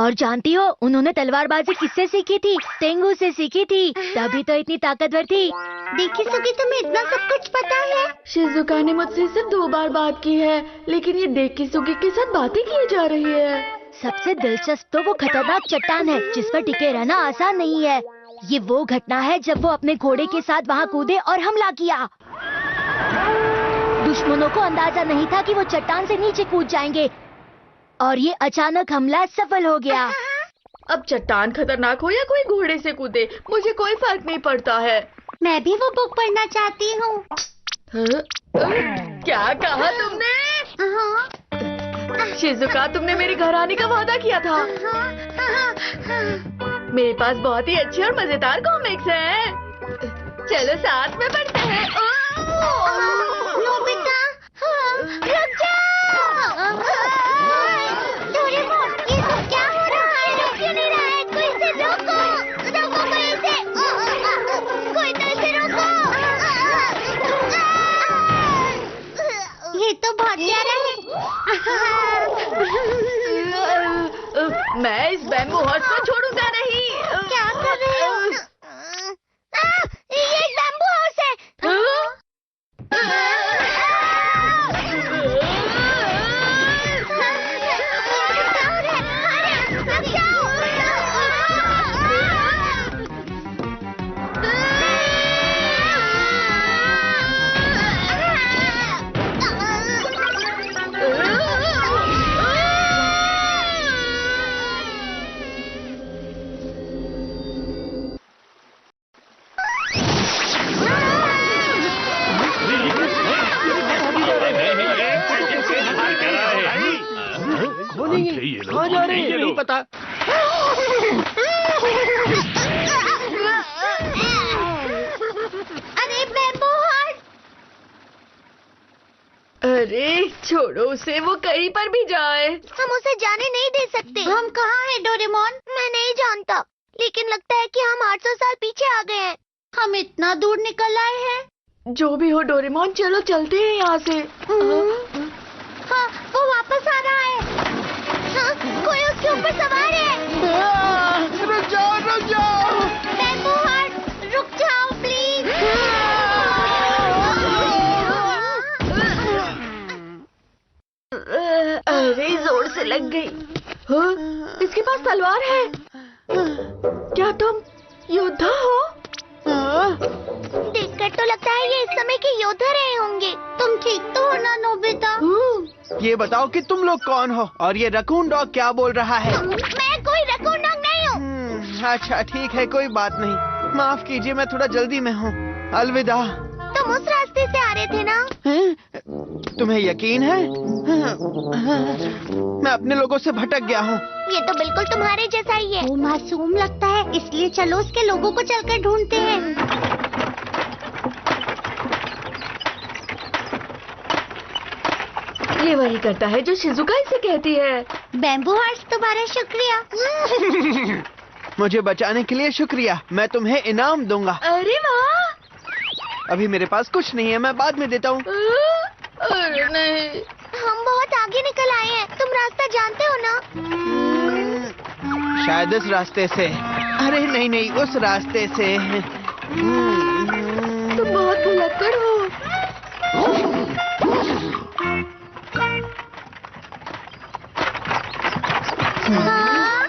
और जानती हो उन्होंने तलवारबाजी किससे सीखी थी? तेंगू से सीखी थी, तभी तो इतनी ताकतवर थी। डेकिसुगी, तुम्हें इतना सब कुछ पता है? शिजुका ने मुझसे सिर्फ 2 बार बात की है, लेकिन ये डेकिसुगी के साथ बातें किए जा रही है। सबसे दिलचस्प तो वो खतरनाक चट्टान है जिस पर टिके रहना आसान नहीं है। ये वो घटना है जब वो अपने घोड़े के साथ वहाँ कूदे और हमला किया। दुश्मनों को अंदाजा नहीं था कि वो चट्टान से नीचे कूद जाएंगे और ये अचानक हमला सफल हो गया। अब चट्टान खतरनाक हो या कोई घोड़े से कूदे, मुझे कोई फर्क नहीं पड़ता है। मैं भी वो बुक पढ़ना चाहती हूँ। क्या कहा तुमने? हाँ। शिजुका, तुमने मेरे घर आने का वादा किया था। मेरे पास बहुत ही अच्छे और मजेदार कॉमिक्स हैं। चलो साथ में पढ़ते हैं। नोबिता, रुक जाओ। डोरेमोन, ये सब क्या हो रहा है? रुक क्यों नहीं रहा है? कोई इसे रोको, रोको कोई इसे। कोई तो इसे रोको। ये तो बहुत प्यारा है। मैं इस बैम्बू हॉर्स को छोड़ूंगा नहीं। क्या कर रहे हो? ये एक बैम्बू हाउस है। कहाँ जा रहे हैं? नहीं पता। अरे बैम्बू हाउस! अरे छोड़ो उसे, वो कहीं पर भी जाए। हम उसे जाने नहीं दे सकते। हम कहाँ हैं डोरेमोन? मैं नहीं जानता, लेकिन लगता है कि हम 800 साल पीछे आ गए हैं। हम इतना दूर निकल आए हैं। जो भी हो डोरेमोन, चलो चलते हैं यहाँ से। हाँ, वो वापस आ रहा है। हाँ, कोई उसके ऊपर सवार है। रुक जाओ, रुक जाओ। बैम्बू हाउस, रुक जाओ प्लीज। अरे जोर से लग गई। हाँ, इसके पास तलवार है। क्या तुम योद्धा हो? देखकर तो लगता है ये इस समय के योद्धा रहे होंगे। तुम ठीक तो हो ना नोबिता? ये बताओ कि तुम लोग कौन हो और ये रकून डॉग क्या बोल रहा है? मैं कोई रकून डॉग नहीं हूँ। अच्छा ठीक है, कोई बात नहीं। माफ कीजिए, मैं थोड़ा जल्दी में हूँ। अलविदा। तुम उस रास्ते से आ रहे थे ना? तुम्हें यकीन है? मैं अपने लोगों से भटक गया हूँ। ये तो बिल्कुल तुम्हारे जैसा ही है। वो मासूम लगता है, इसलिए चलो उसके लोगों को चलकर ढूंढते हैं। ये वही करता है जो शिजुका इसे कहती है। बैम्बू हाउस, तुम्हारा शुक्रिया। मुझे बचाने के लिए शुक्रिया। मैं तुम्हें इनाम दूंगा। अरे वाह! अभी मेरे पास कुछ नहीं है, मैं बाद में देता हूँ। अरे नहीं। हम बहुत आगे निकल आए हैं। तुम रास्ता जानते हो ना? शायद इस रास्ते से। अरे नहीं नहीं, उस रास्ते से। तुम बहुत भुलक्कड़ हो। हाँ?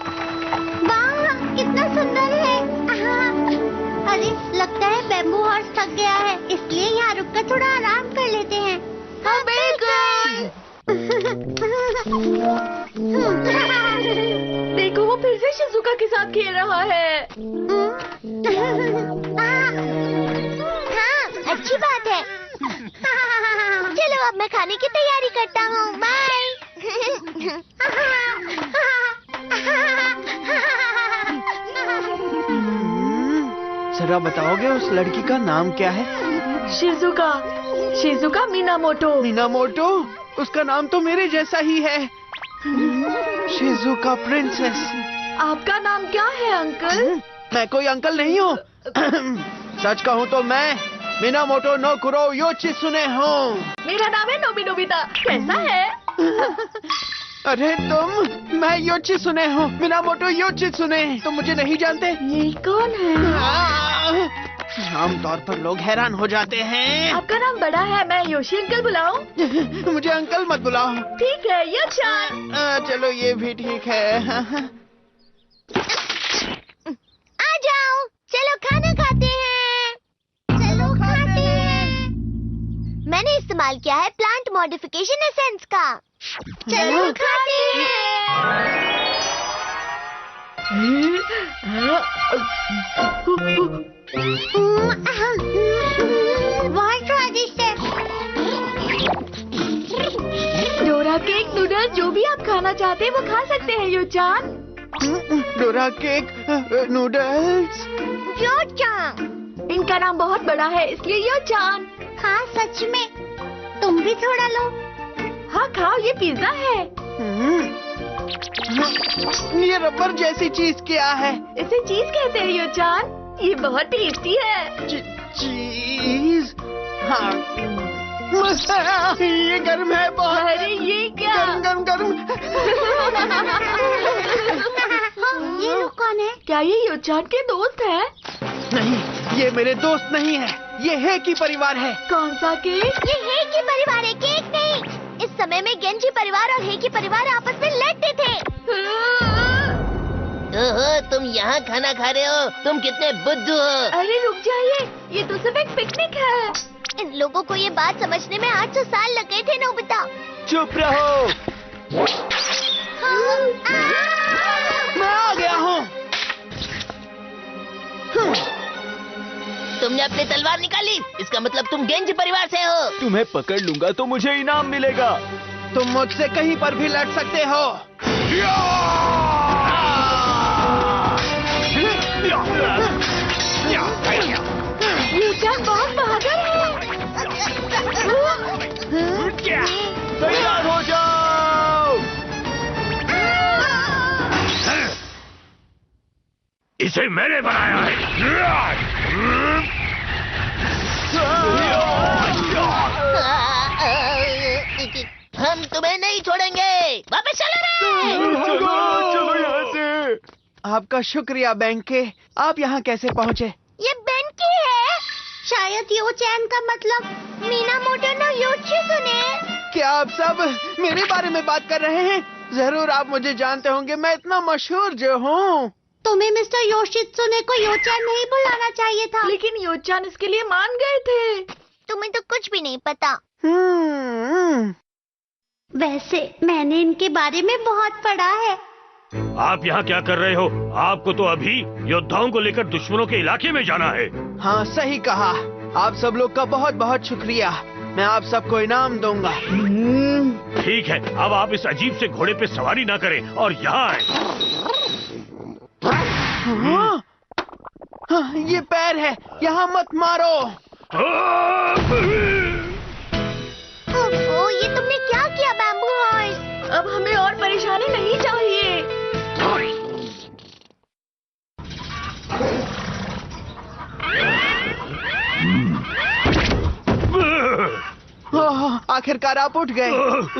वाह, कितना सुंदर है। अरे लगता है बैम्बू हाउस थक गया है, इसलिए यहाँ रुककर थोड़ा आराम कर लेते हैं। हाँ बिल्कुल। देखो वो फिर से शिजुका के साथ खेल रहा है। हाँ, अच्छी बात है। चलो अब मैं खाने की तैयारी करता हूँ। बाय। जरा बताओगे उस लड़की का नाम क्या है? शिजुका। Shizuka Minamoto. मिनामोटो? उसका नाम तो मेरे जैसा ही है। Shizuka princess. आपका नाम क्या है अंकल? मैं कोई अंकल नहीं हूँ। सच कहूँ तो मैं मिनामोटो नो कुरो योचित्सुने हूँ। मेरा नाम है नोबी नोबिता। कैसा है? अरे तुम, मैं योची सुने हूँ, मिनामोटो योची सुने। तुम मुझे नहीं जानते? ये कौन है? आमतौर पर लोग हैरान हो जाते हैं। आपका नाम बड़ा है, मैं योशी अंकल बुलाऊं? मुझे अंकल मत बुलाओ। ठीक है, यो-चान। चलो ये भी ठीक है। आ जाओ, चलो खाना खाते हैं। चलो खाते हैं। मैंने इस्तेमाल किया है प्लांट मॉडिफिकेशन एसेंस का। चलो खाते हैं। बहुत स्वादिष्ट है। डोरा केक, नूडल्स, जो भी आप खाना चाहते हैं वो खा सकते हैं यो-चान। Dora cake, noodles. यो-चान। इनका नाम बहुत बड़ा है, इसलिए यो-चान। हाँ सच में। तुम भी थोड़ा लो। हाँ खाओ, ये पिज्जा है। ये रबर जैसी चीज क्या है? इसे चीज कहते हैं यो-चान। ये बहुत टेस्टी है। चीज? हाँ। ये गर्म है बहुत। अरे ये क्या? गर्म गर्म गर्म। ये लोग कौन है? क्या ये यो-चान के दोस्त है? नहीं, ये मेरे दोस्त नहीं है, ये हेकी परिवार है। कौन सा केक? ये हेकी परिवार है, केक नहीं। इस समय में गेंजी परिवार और हेकी परिवार आपस में लड़ते थे। ओहो, तुम यहाँ खाना खा रहे हो? तुम कितने बुद्धू हो? अरे रुक जाइए, ये तो सिर्फ एक पिकनिक है। इन लोगों को ये बात समझने में 800 साल लग गए थे नोबिता। चुप रहो, मैं आ गया हूँ। तुमने अपनी तलवार निकाली, इसका मतलब तुम गेंजी परिवार से हो। तुम्हें पकड़ लूंगा तो मुझे इनाम मिलेगा। तुम मुझसे कहीं पर भी लड़ सकते हो। यो-चान बहुत बहादुर है। तैयार हो जाओ। इसे मैंने बनाया है। हम तुम्हें नहीं छोड़ेंगे, वापस चलो रे। चलो यहाँ से। आपका शुक्रिया बैंके, आप यहाँ कैसे पहुँचे? ये बेंकी है। शायद यो-चान का मतलब मीनामोटो नो योची सुने। क्या आप सब मेरे बारे में बात कर रहे हैं? जरूर आप मुझे जानते होंगे, मैं इतना मशहूर जो हूँ। तुम्हें मिस्टर योशित्सुने को यो-चान नहीं बुलाना चाहिए था। लेकिन यो-चान इसके लिए मान गए थे। तुम्हें तो कुछ भी नहीं पता। हम्म। वैसे मैंने इनके बारे में बहुत पढ़ा है। आप यहाँ क्या कर रहे हो? आपको तो अभी योद्धाओं को लेकर दुश्मनों के इलाके में जाना है। हाँ सही कहा। आप सब लोग का बहुत बहुत शुक्रिया। मैं आप सबको इनाम दूंगा। ठीक है, अब आप इस अजीब से घोड़े पे सवारी ना करें और यहाँ आए। हाँ? हाँ, ये पैर है, यहाँ मत मारो। ओह, ये तुमने क्या किया बैम्बू हॉर्स? अब हमें और परेशानी नहीं चाहिए। आखिरकार आप उठ गए।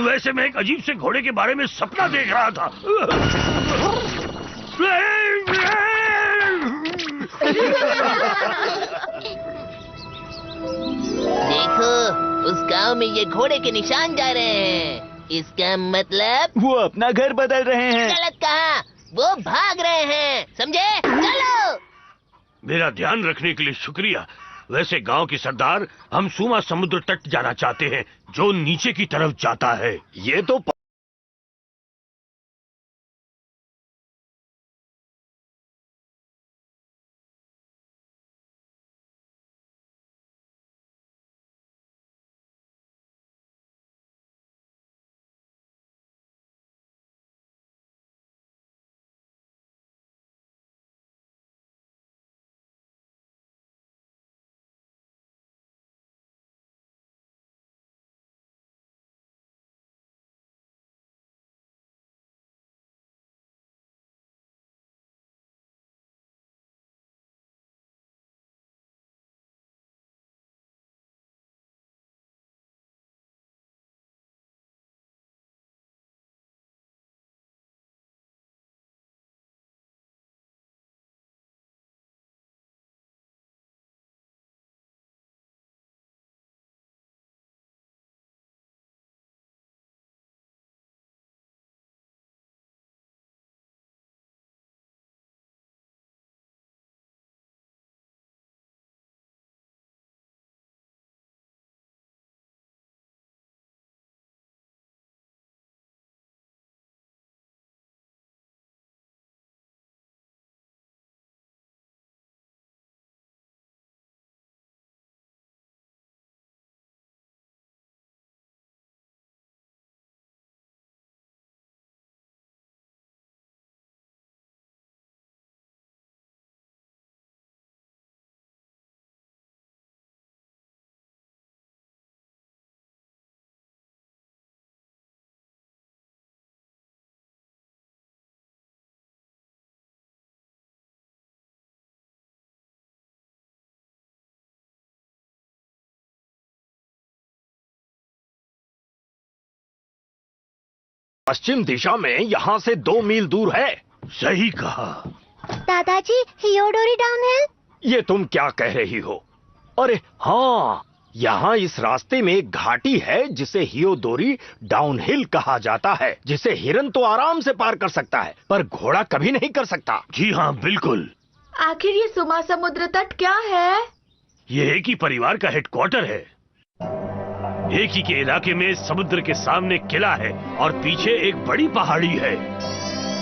वैसे मैं एक अजीब से घोड़े के बारे में सपना देख रहा था। देखो, उस गांव में ये घोड़े के निशान जा रहे हैं। इसका मतलब वो अपना घर बदल रहे हैं। गलत कहा, वो भाग रहे हैं, समझे? चलो। मेरा ध्यान रखने के लिए शुक्रिया। वैसे गांव की सरदार, हम सुमा समुद्र तट जाना चाहते हैं, जो नीचे की तरफ जाता है। ये तो पश्चिम दिशा में यहाँ से 2 मील दूर है। सही कहा। दादाजी, हियोडोरी डाउनहिल। ये तुम क्या कह रही हो? अरे हाँ, यहाँ इस रास्ते में एक घाटी है जिसे हियोडोरी डाउनहिल कहा जाता है, जिसे हिरन तो आराम से पार कर सकता है पर घोड़ा कभी नहीं कर सकता। जी हाँ, बिल्कुल। आखिर ये सुमा समुद्र तट क्या है? ये एक ही परिवार का हेडक्वार्टर है। एक ही के इलाके में समुद्र के सामने किला है और पीछे एक बड़ी पहाड़ी है।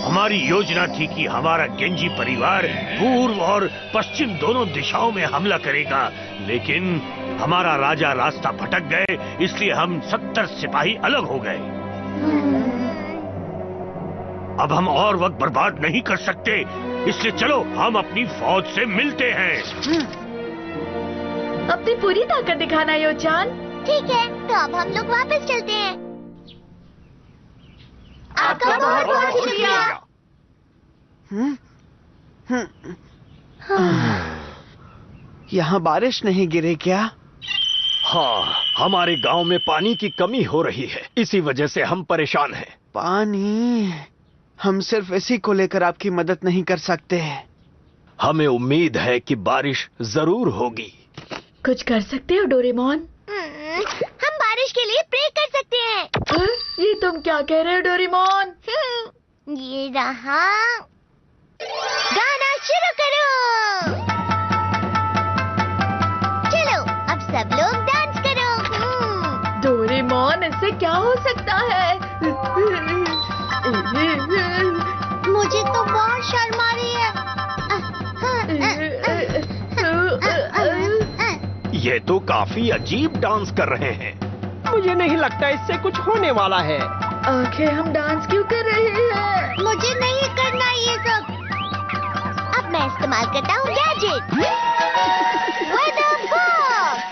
हमारी योजना थी कि हमारा गेंजी परिवार पूर्व और पश्चिम दोनों दिशाओं में हमला करेगा, लेकिन हमारा राजा रास्ता भटक गए, इसलिए हम 70 सिपाही अलग हो गए। अब हम और वक्त बर्बाद नहीं कर सकते, इसलिए चलो हम अपनी फौज से मिलते हैं। अपनी पूरी ताकत दिखाना योचान। ठीक है, तो अब हम लोग वापस चलते हैं। आपका बहुत बहुत शुक्रिया। यहाँ बारिश नहीं गिरी क्या? हाँ, हमारे गांव में पानी की कमी हो रही है, इसी वजह से हम परेशान हैं। पानी? हम सिर्फ इसी को लेकर आपकी मदद नहीं कर सकते। हमें उम्मीद है कि बारिश जरूर होगी। कुछ कर सकते हो डोरेमोन? हम बारिश के लिए प्रे कर सकते हैं। ये तुम क्या कह रहे हो डोरेमोन? ये रहा। गाना शुरू करो। चलो, अब सब लोग डांस करो। डोरेमोन, इससे क्या हो सकता है? मुझे तो बहुत शर्म आ रही है। ये तो काफी अजीब डांस कर रहे हैं। मुझे नहीं लगता इससे कुछ होने वाला है। आखिर हम डांस क्यों कर रहे हैं? मुझे नहीं करना ये सब। अब मैं इस्तेमाल करता हूँ गैजेट। Weather box.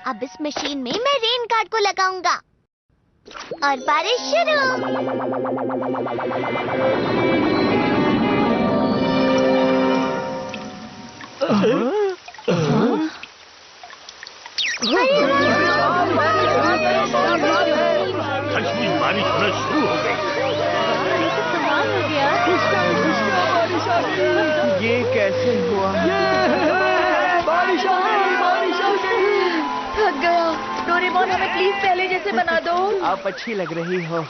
अब इस मशीन में मैं रेन कार्ड को लगाऊंगा और बारिश शुरू। सचमुच बारिश होना शुरू हो गई। ये कैसे हुआ? बारिश आ गई, बारिश आ गई। थक गया। डोरेमोन, हमें प्लीज पहले जैसे बना दो। आप अच्छी लग रही हो।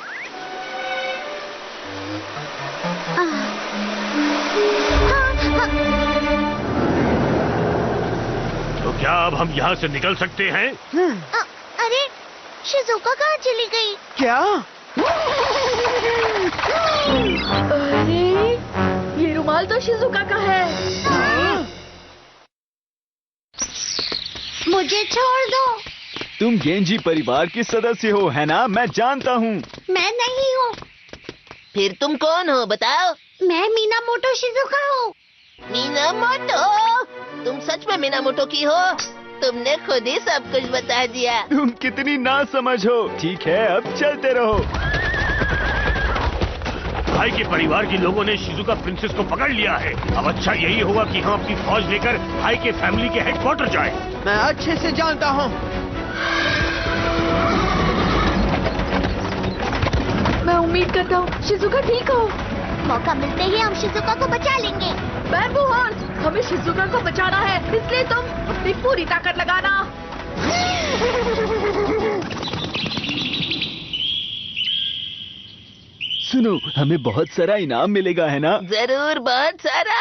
तो क्या अब हम यहाँ से निकल सकते हैं? अरे, शिजुका कहाँ चली गई? क्या? अरे, ये रुमाल तो शिजुका का है। मुझे छोड़ दो। तुम गेंजी परिवार की सदस्य हो, है ना? मैं जानता हूँ। मैं नहीं हूँ। फिर तुम कौन हो बताओ? मैं मीनामोटो शिजुका हूँ। मीनामोटो? तुम सच में मीनामोटो की हो? तुमने खुद ही सब कुछ बता दिया। तुम कितनी ना समझ हो। ठीक है, अब चलते रहो। भाई के परिवार के लोगों ने शिजुका प्रिंसेस को पकड़ लिया है। अब अच्छा यही होगा कि हम अपनी फौज लेकर भाई के फैमिली के हेडक्वार्टर जाएं। मैं अच्छे से जानता हूँ। मैं उम्मीद करता हूँ शिजुका ठीक हो। मौका मिलते ही हम शिजुका को बचा लेंगे। बैम्बू हॉर्स, हमें शिजुका को बचाना है, इसलिए तुम अपनी पूरी ताकत लगाना। सुनो, हमें बहुत सारा इनाम मिलेगा, है ना? जरूर, बहुत सारा।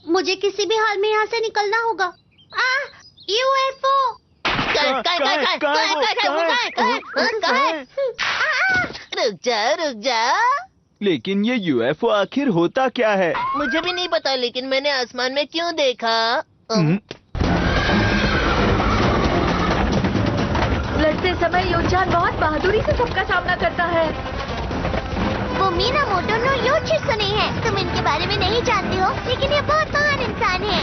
मुझे किसी भी हाल में यहाँ से निकलना होगा। यूएफओ। रुक जाओ। लेकिन ये यूएफओ आखिर होता क्या है? मुझे भी नहीं पता, लेकिन मैंने आसमान में क्यों देखा? लड़ते समय योचान बहुत बहादुरी से सबका सामना करता है। वो मीनामोटो नो योशित्सुने है। तुम इनके बारे में नहीं जानते हो, लेकिन ये बहुत महान इंसान है।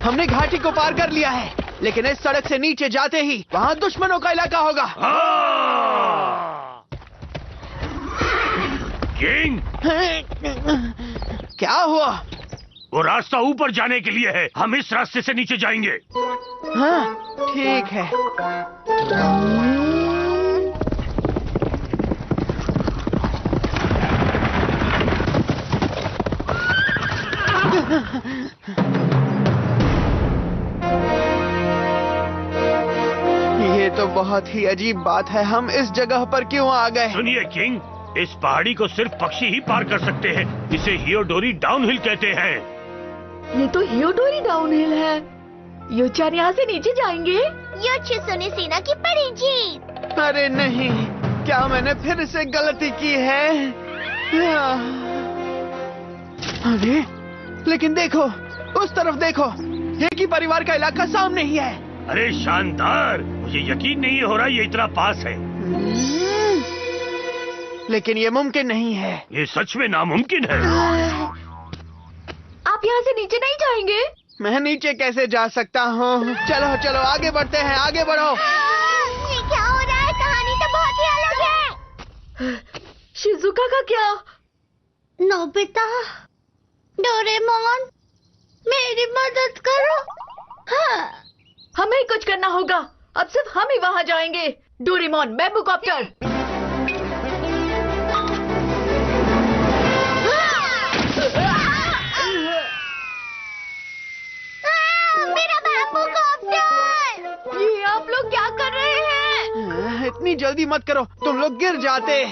हमने घाटी को पार कर लिया है, लेकिन इस सड़क से नीचे जाते ही वहाँ दुश्मनों का इलाका होगा। किंग, क्या हुआ? वो रास्ता ऊपर जाने के लिए है। हम इस रास्ते से नीचे जाएंगे। हाँ, ठीक है। ये तो बहुत ही अजीब बात है। हम इस जगह पर क्यों आ गए? सुनिए किंग, इस पहाड़ी को सिर्फ पक्षी ही पार कर सकते हैं। इसे हियोडोरी डाउनहिल कहते हैं। ये तो हियोडोरी डाउनहिल है। योचान यहाँ से नीचे जाएंगे। यो चिसुने-सीना की बड़ी जीत। अरे नहीं, क्या मैंने फिर से गलती की है? अरे लेकिन देखो, उस तरफ देखो, हेकी परिवार का इलाका सामने ही है। अरे शानदार, मुझे यकीन नहीं हो रहा ये इतना पास है। लेकिन ये मुमकिन नहीं है। ये सच में नामुमकिन है। आप यहाँ से नीचे नहीं जाएंगे? मैं नीचे कैसे जा सकता हूँ? चलो चलो आगे बढ़ते हैं, आगे बढ़ो। ये क्या हो रहा है? कहानी तो बहुत ही अलग है। शिजुका का क्या? नोबिता, डोरेमोन, मेरी मदद करो। हाँ। हमें ही कुछ करना होगा। अब सिर्फ हम ही वहाँ जाएंगे। Doraemon, bamboo copter. मेरा बैम्बू कॉप्टर। ये आप लोग क्या कर रहे हैं? इतनी जल्दी मत करो, तुम लोग गिर जाते।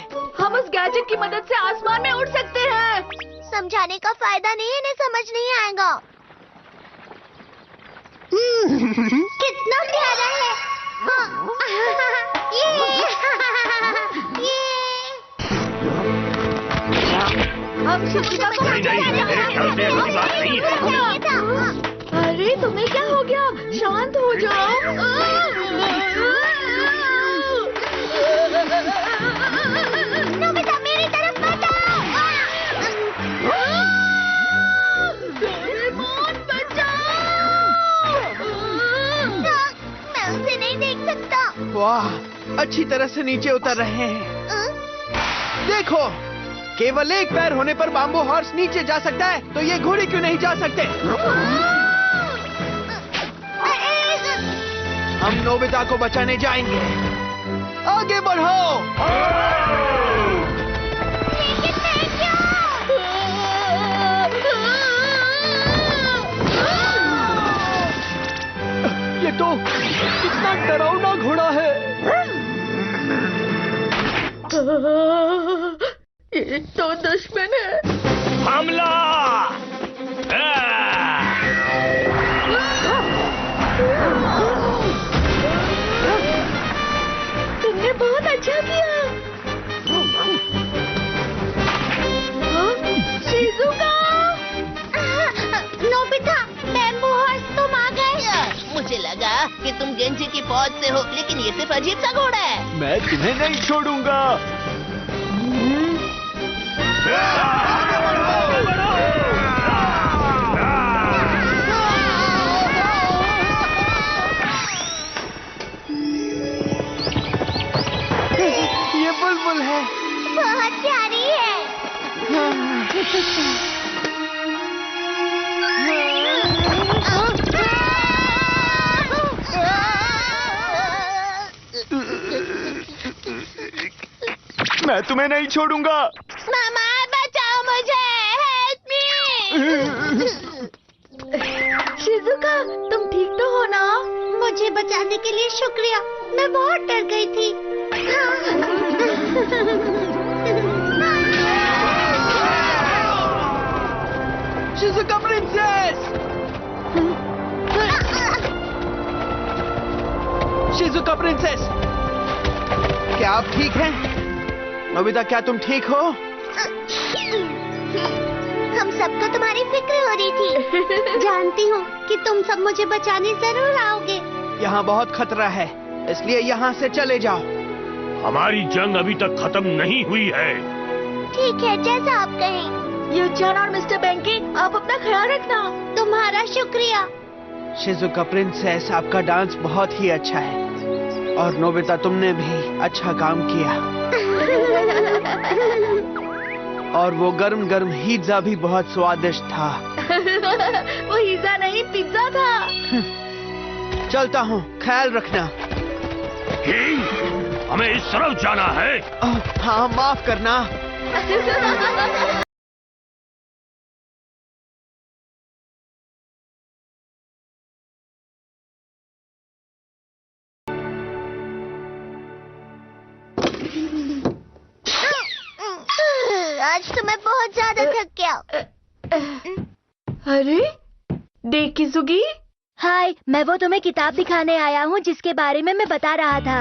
हम उस गैजेट की मदद से आसमान में उड़ सकते हैं। समझाने का फायदा नहीं है, इन्हें समझ नहीं आएगा। कितना प्यारा है। ये हम शिजुका को नहीं, मेरे ख्याल से ऐसी बात नहीं है। अरे तुम्हें क्या हो गया? शांत हो जाओ। नोबिता, मेरी तरफ मत आओ। डोरेमोन, बचाओ। मैं उसे नहीं देख सकता। वाह, अच्छी तरह से नीचे उतर रहे हैं। देखो, केवल एक पैर होने पर बाम्बू हॉर्स नीचे जा सकता है, तो ये घोड़े क्यों नहीं जा सकते? हम नोबिता को बचाने जाएंगे। आगे बढ़ो। ये तो कितना डरावना घोड़ा है। ये तो दुश्मन है। हमला! तुमने बहुत अच्छा किया। शिजुका! नोबिता, बैम्बू हॉर्स, तुम आ गए। मुझे लगा कि तुम गेंजी की फौज से हो, लेकिन ये सिर्फ अजीब सा घोड़ा है। मैं तुम्हें नहीं छोड़ूंगा। ये बुलबुल है। बहुत प्यारी है। मैं तुम्हें नहीं छोड़ूंगा। मामा, बचाओ मुझे। Help me. शिजुका, तुम ठीक तो हो ना? मुझे बचाने के लिए शुक्रिया। मैं बहुत डर गई थी। Shizuka princess! Shizuka princess! क्या आप ठीक हैं? नोबिता, क्या तुम ठीक हो? हम सबको तुम्हारी फिक्र हो रही थी। जानती हूँ कि तुम सब मुझे बचाने जरूर आओगे। यहाँ बहुत खतरा है, इसलिए यहाँ से चले जाओ। हमारी जंग अभी तक खत्म नहीं हुई है। ठीक है, जैसा आप कहें। योचान और मिस्टर बेंकी, आप अपना ख्याल रखना। तुम्हारा शुक्रिया। शिजुका प्रिंसेस, आपका डांस बहुत ही अच्छा है। और नोबिता, तुमने भी अच्छा काम किया। और वो गर्म गर्म हिज़ा भी बहुत स्वादिष्ट था। वो हिज़ा नहीं, पिज्जा था। चलता हूँ, ख्याल रखना। हमें इस तरफ जाना है। हाँ, माफ करना। आज तो मैं बहुत ज्यादा थक गया। अरे देख किजुगी, हाय, मैं वो तुम्हें किताब दिखाने आया हूँ जिसके बारे में मैं बता रहा था।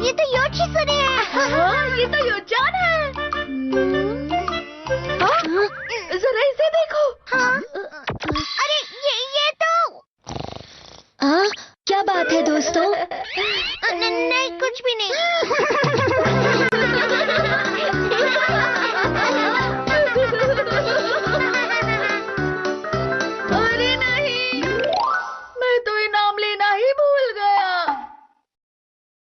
ये तो योशिसुने है। ये तो योचान है। जरा इसे देखो। हाँ? अरे ये तो क्या बात है दोस्तों? नहीं, कुछ भी नहीं।